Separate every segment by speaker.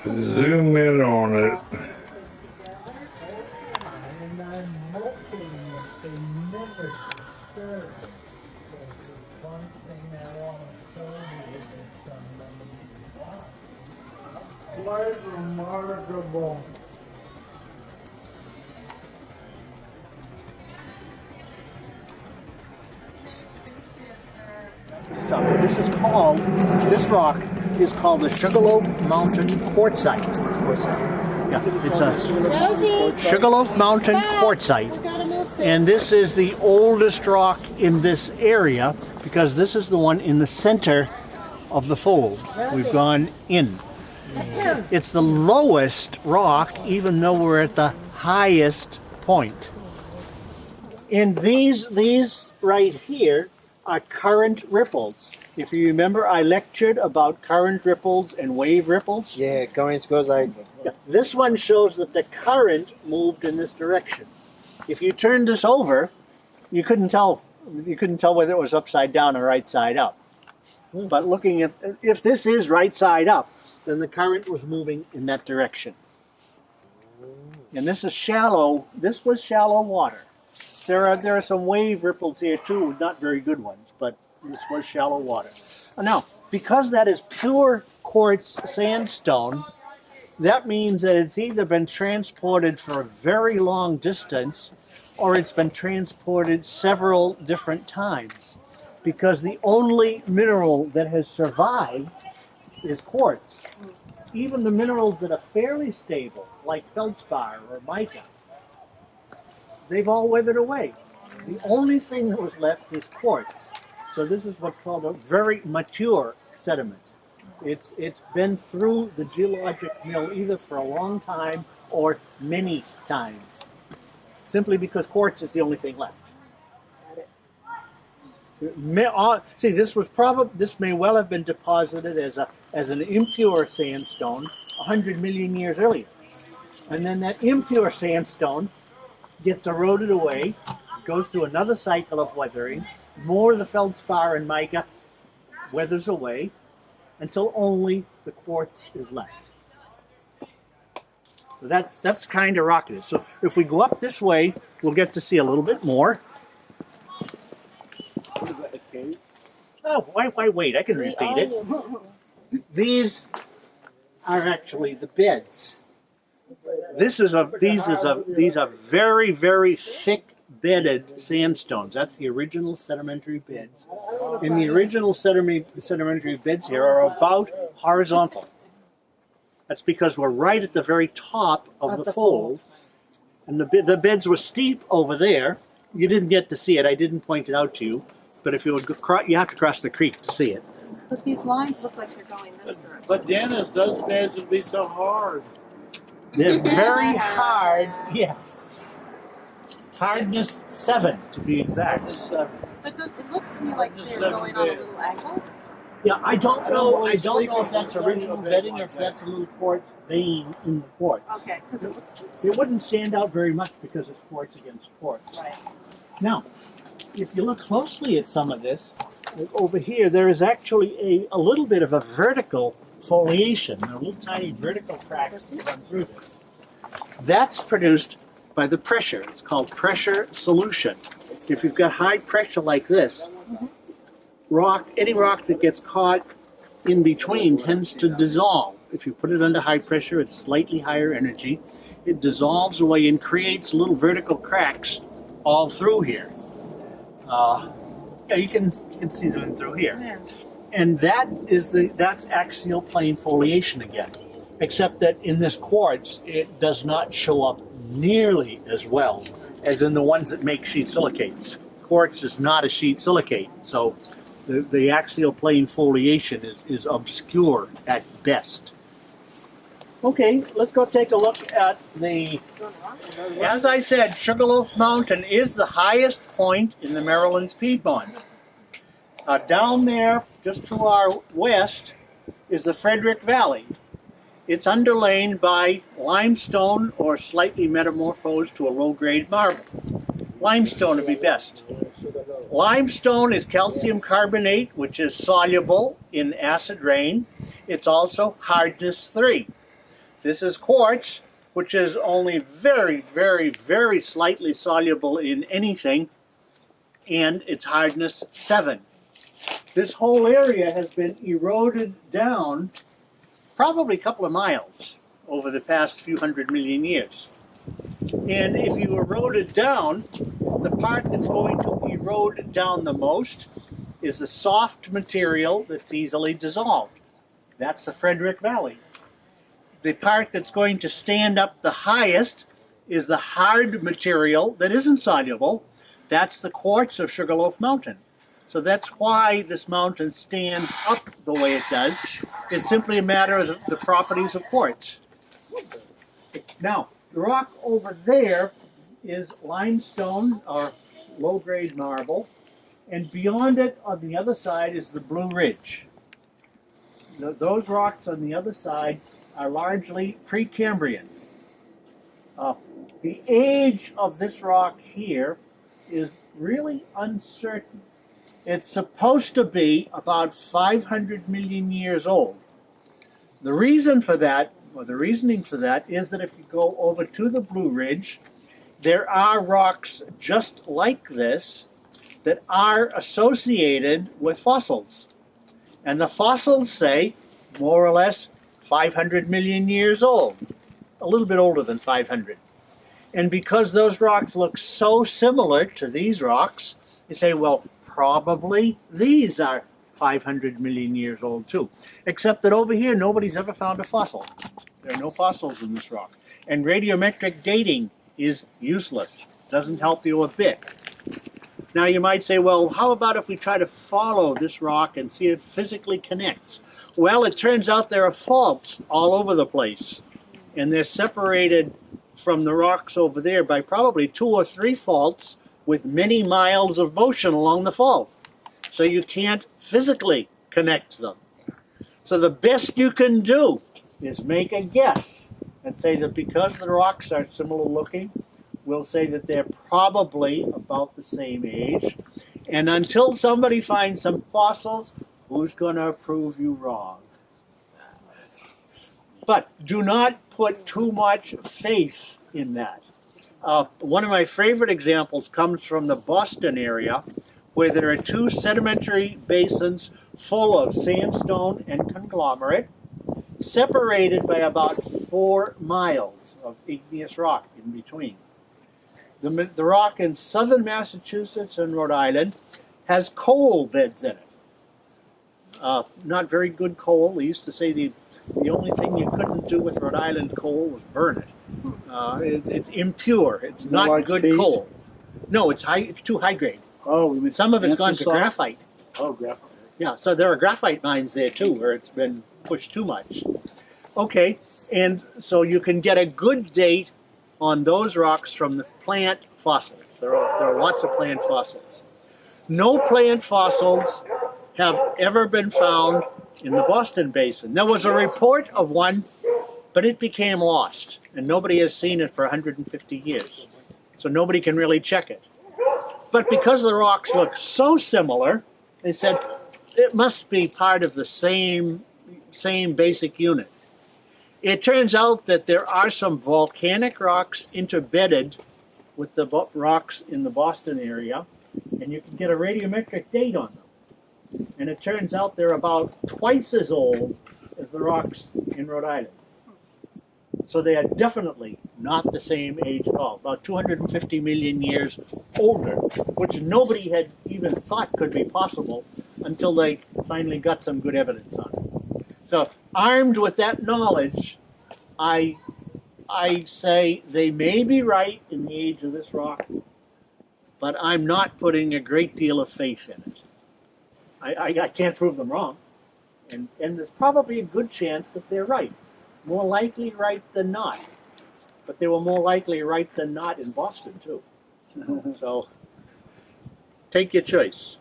Speaker 1: zoom in on it.
Speaker 2: Quite remarkable.
Speaker 3: This rock is called the Sugarloaf Mountain Quartzite. Yeah, it's a Sugarloaf Mountain Quartzite. And this is the oldest rock in this area because this is the one in the center of the fold. We've gone in. It's the lowest rock, even though we're at the highest point. And these right here are current ripples. If you remember, I lectured about current ripples and wave ripples.
Speaker 4: Yeah, current goes like...
Speaker 3: Yeah. This one shows that the current moved in this direction. If you turned this over, you couldn't tell whether it was upside down or right side up. But looking at, if this is right side up, then the current was moving in that direction. And this is shallow. This was shallow water. There are some wave ripples here too, not very good ones, but this was shallow water. Now, because that is pure quartz sandstone, that means that it's either been transported for a very long distance or it's been transported several different times. Because the only mineral that has survived is quartz. Even the minerals that are fairly stable, like feldspar or mica, they've all weathered away. The only thing that was left is quartz. So this is what's called a very mature sediment. It's been through the geologic mill either for a long time or many times, simply because quartz is the only thing left. See, this may well have been deposited as an impure sandstone 100 million years earlier, and then that impure sandstone gets eroded away, goes through another cycle of weathering. More of the feldspar and mica weathers away until only the quartz is left. So that's kind of rock it is. So if we go up this way, we'll get to see a little bit more. Oh, why wait? I can repeat it. These are actually the beds. These are very, very thick bedded sandstones. That's the original sedimentary beds. And the original sedimentary beds here are about horizontal. That's because we're right at the very top of the fold. And the beds were steep over there. You didn't get to see it. I didn't point it out to you. But if you would you have to cross the creek to see it.
Speaker 5: But these lines look like they're going this direction.
Speaker 2: But Dennis, those beds would be so hard.
Speaker 3: They're very hard, yes. Hardness 7 to be exact.
Speaker 5: But it looks to me like they're going on a little angle.
Speaker 3: Yeah, I don't know if that's original bedding or if that's a little quartz vein in the quartz.
Speaker 5: Okay, because
Speaker 3: it wouldn't stand out very much because it's quartz against quartz.
Speaker 5: Right.
Speaker 3: Now, if you look closely at some of this, like over here, there is actually a little bit of a vertical foliation. There are little tiny vertical cracks that run through this. That's produced by the pressure. It's called pressure solution. If you've got high pressure like this, any rock that gets caught in between tends to dissolve. If you put it under high pressure, it's slightly higher energy. It dissolves away and creates little vertical cracks all through here. Yeah, you can see them through here.
Speaker 5: Yeah.
Speaker 3: And that's axial plane foliation again. Except that in this quartz, it does not show up nearly as well as in the ones that make sheet silicates. Quartz is not a sheet silicate, so the axial plane foliation is obscure at best. Okay, let's go take a look at as I said, Sugarloaf Mountain is the highest point in the Maryland Piedmont. Down there, just to our west, is the Frederick Valley. It's underlain by limestone or slightly metamorphosed to a low-grade marble. Limestone would be best. Limestone is calcium carbonate, which is soluble in acid rain. It's also hardness 3. This is quartz, which is only very, very, very slightly soluble in anything, and its hardness 7. This whole area has been eroded down probably a couple of miles over the past few 100 million years. And if you erode it down, the part that's going to erode down the most is the soft material that's easily dissolved. That's the Frederick Valley. The part that's going to stand up the highest is the hard material that isn't soluble. That's the quartz of Sugarloaf Mountain. So that's why this mountain stands up the way it does. It's simply a matter of the properties of quartz. Now, the rock over there is limestone or low-grade marble, and beyond it on the other side is the Blue Ridge. Those rocks on the other side are largely Precambrian. The age of this rock here is really uncertain. It's supposed to be about 500 million years old. The reason for that, or the reasoning for that, is that if you go over to the Blue Ridge, there are rocks just like this that are associated with fossils. And the fossils say, more or less, 500 million years old. A little bit older than 500. And because those rocks look so similar to these rocks, you say, well, probably these are 500 million years old too. Except that over here, nobody's ever found a fossil. There are no fossils in this rock. And radiometric dating is useless. Doesn't help you a bit. Now you might say, well, how about if we try to follow this rock and see if it physically connects? Well, it turns out there are faults all over the place. And they're separated from the rocks over there by probably 2 or 3 faults with many miles of motion along the fault. So you can't physically connect them. So the best you can do is make a guess and say that because the rocks are similar looking, we'll say that they're probably about the same age. And until somebody finds some fossils, who's going to prove you wrong? But do not put too much faith in that. One of my favorite examples comes from the Boston area, where there are 2 sedimentary basins full of sandstone and conglomerate, separated by about 4 miles of igneous rock in between. The rock in southern Massachusetts and Rhode Island has coal beds in it. Not very good coal. They used to say the only thing you couldn't do with Rhode Island coal was burn it. It's impure. It's not
Speaker 4: like
Speaker 3: good
Speaker 4: peat?
Speaker 3: coal. No, it's too high grade.
Speaker 4: Oh, we mean
Speaker 3: Some of it's gone to
Speaker 4: anthracite?
Speaker 3: graphite.
Speaker 4: Oh, graphite.
Speaker 3: Yeah, so there are graphite mines there too, where it's been pushed too much. Okay, and so you can get a good date on those rocks from the plant fossils. There are lots of plant fossils. No plant fossils have ever been found in the Boston Basin. There was a report of one, but it became lost, and nobody has seen it for 150 years. So nobody can really check it. But because the rocks look so similar, they said it must be part of the same basic unit. It turns out that there are some volcanic rocks interbedded with the rocks in the Boston area, and you can get a radiometric date on them. And it turns out they're about twice as old as the rocks in Rhode Island. So they are definitely not the same age at all, about 250 million years older, which nobody had even thought could be possible until they finally got some good evidence on it. So armed with that knowledge, I say they may be right in the age of this rock, but I'm not putting a great deal of faith in it. I can't prove them wrong, and there's probably a good chance that they're right. More likely right than not. But they were more likely right than not in Boston, too. So, take your choice.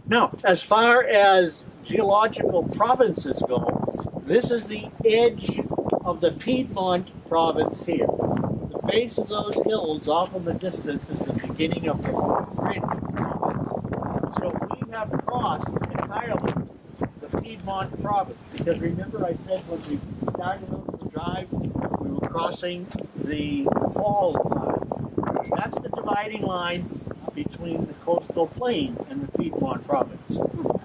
Speaker 3: Now, as far as geological provinces go, this is the edge of the Piedmont province here. The base of those hills off in the distance is the beginning of the grid province. So we have crossed entirely the Piedmont province, because remember I said when we started out drive, we were crossing the fall line. That's the dividing line between the coastal plain and the Piedmont province.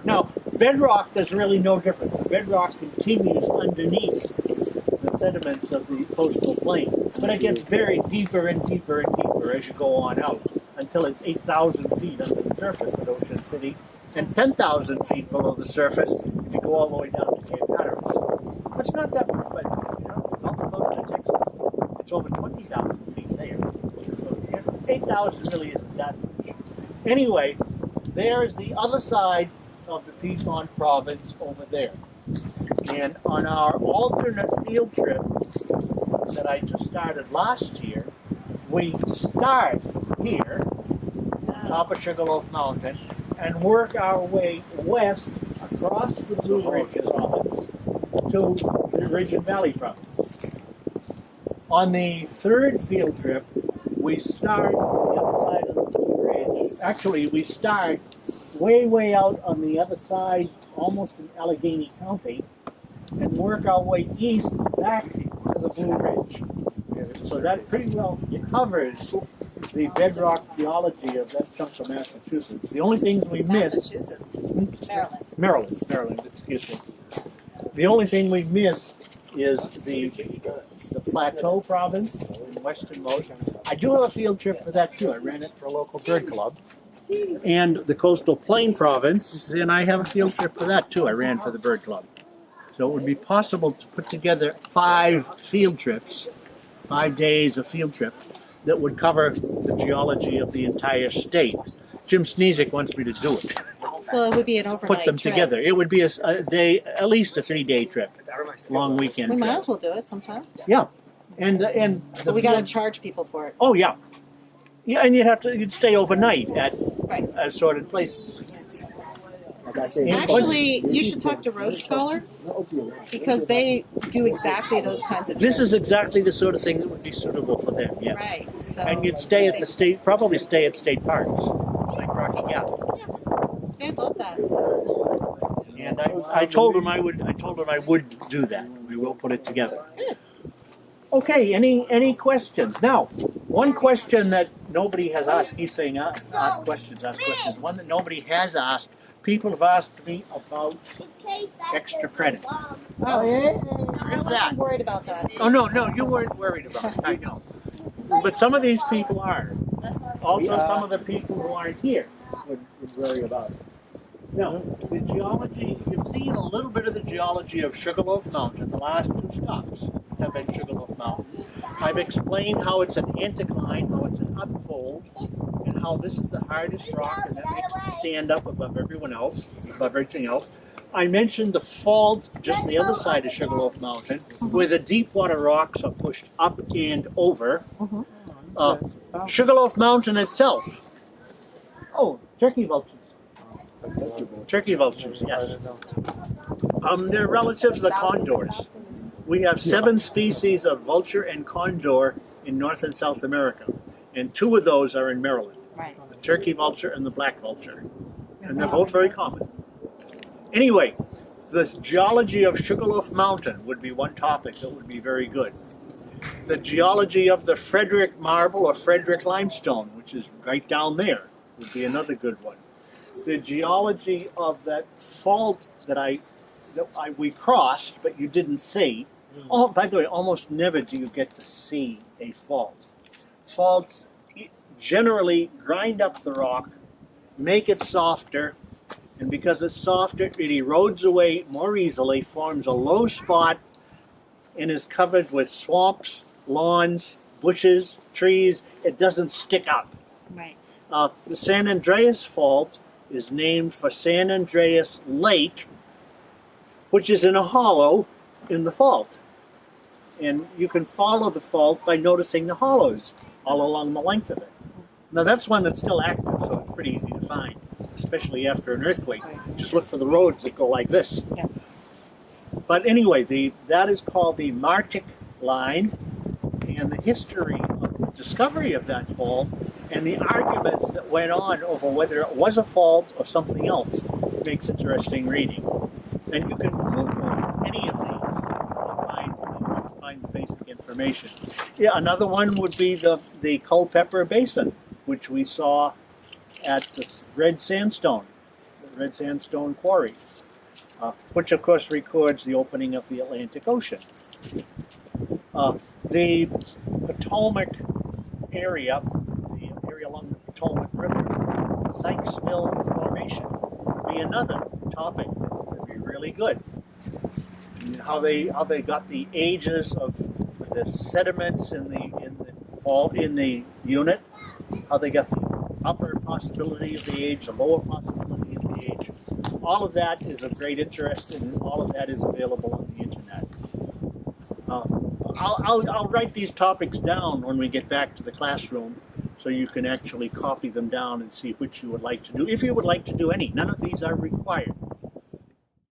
Speaker 3: Now, bedrock, there's really no difference. The bedrock continues underneath the sediments of the coastal plain, but it gets buried deeper and deeper and deeper as you go on out until it's 8,000 feet under the surface at Ocean City and 10,000 feet below the surface if you go all the way down to Cape Hatteras. It's not that much, but you know, the Gulf Coast of Texas, it's over 20,000 feet there. So 8,000 really isn't that much. Anyway, there is the other side of the Piedmont province over there. And on our alternate field trip that I just started last year, we start here, on top of Sugarloaf Mountain, and work our way west across the Blue Ridge province to the Ridge and Valley province. On the third field trip, we start on the other side of the Blue Ridge. Actually, we start way out on the other side, almost in Allegheny County, and work our way east back to the Blue Ridge. So that pretty well covers the bedrock geology of that chunk of Massachusetts. The only things we miss...
Speaker 5: Massachusetts.
Speaker 3: Maryland, excuse me. The only thing we miss is the Plateau province in westernmost. I do have a field trip for that too. I ran it for a local bird club. And the coastal plain province, and I have a field trip for that too. I ran for the bird club. So it would be possible to put together 5 field trips, 5 days of field trip, that would cover the geology of the entire state. Jim Sneesick wants me to do it.
Speaker 5: Well, it would be an overnight
Speaker 3: Put them
Speaker 5: trip.
Speaker 3: together. It would be a day, at least a 3-day trip, long weekend
Speaker 5: We
Speaker 3: trip.
Speaker 5: might as well do it sometime.
Speaker 3: Yeah, and
Speaker 5: But we got to charge people for it.
Speaker 3: Oh yeah, yeah, and you'd stay overnight at
Speaker 5: Right.
Speaker 3: assorted places.
Speaker 5: Actually, you should talk to Road Scholar because they do exactly those kinds of trips.
Speaker 3: This is exactly the sort of thing that would be suitable for them. Yes.
Speaker 5: Right. So
Speaker 3: And you'd stay at the state, probably stay at state parks, like Rocky Gap.
Speaker 5: they love that.
Speaker 3: And I told him I would. I told him I would do that. We will put it together. Okay. Any questions? Now, one question that nobody has asked. Keep saying ask questions. Ask questions. One that nobody has asked. People have asked me about extra credit.
Speaker 5: Oh, yeah.
Speaker 3: Where's
Speaker 5: I'm
Speaker 3: that?
Speaker 5: worried about that.
Speaker 3: Oh no, you weren't worried about it. I know. But some of these people are. Also, some of the people who aren't here would worry about it. Now, the geology, you've seen a little bit of the geology of Sugarloaf Mountain. The last 2 stops have been Sugarloaf Mountain. I've explained how it's an anticline, how it's an upfold, and how this is the hardest rock, and that makes it stand up above everyone else, above everything else. I mentioned the fault just the other side of Sugarloaf Mountain, where the deep water rocks are pushed up and over. Sugarloaf Mountain itself. Oh, turkey vultures. Turkey vultures, yes. They're relatives of the condors. We have 7 species of vulture and condor in North and South America, and 2 of those are in Maryland.
Speaker 5: Right.
Speaker 3: The turkey vulture and the black vulture. And they're both very common. Anyway, the geology of Sugarloaf Mountain would be one topic that would be very good. The geology of the Frederick marble or Frederick limestone, which is right down there, would be another good one. The geology of that fault that we crossed, but you didn't see. Oh, by the way, almost never do you get to see a fault. Faults generally grind up the rock, make it softer, and because it's softer, it erodes away more easily, forms a low spot, and is covered with swamps, lawns, bushes, trees. It doesn't stick up.
Speaker 5: Right.
Speaker 3: The San Andreas Fault is named for San Andreas Lake, which is in a hollow in the fault. And you can follow the fault by noticing the hollows all along the length of it. Now that's one that's still active, so it's pretty easy to find, especially after an earthquake. Just look for the roads that go like this.
Speaker 5: Yeah.
Speaker 3: But anyway, that is called the Martic Line, and the history of the discovery of that fault and the arguments that went on over whether it was a fault or something else makes interesting reading. And you can Google any of these and find information. Yeah, another one would be the Culpeper Basin, which we saw at the red sandstone quarry, which of course records the opening of the Atlantic Ocean. The Potomac area, the area along the Potomac River, Sykesville Formation, would be another topic that would be really good. And how they got the ages of the sediments in the unit, how they got the upper possibility of the age, the lower possibility of the age. All of that is of great interest, and all of that is available on the internet. I'll write these topics down when we get back to the classroom, so you can actually copy them down and see which you would like to do. If you would like to do any, none of these are required.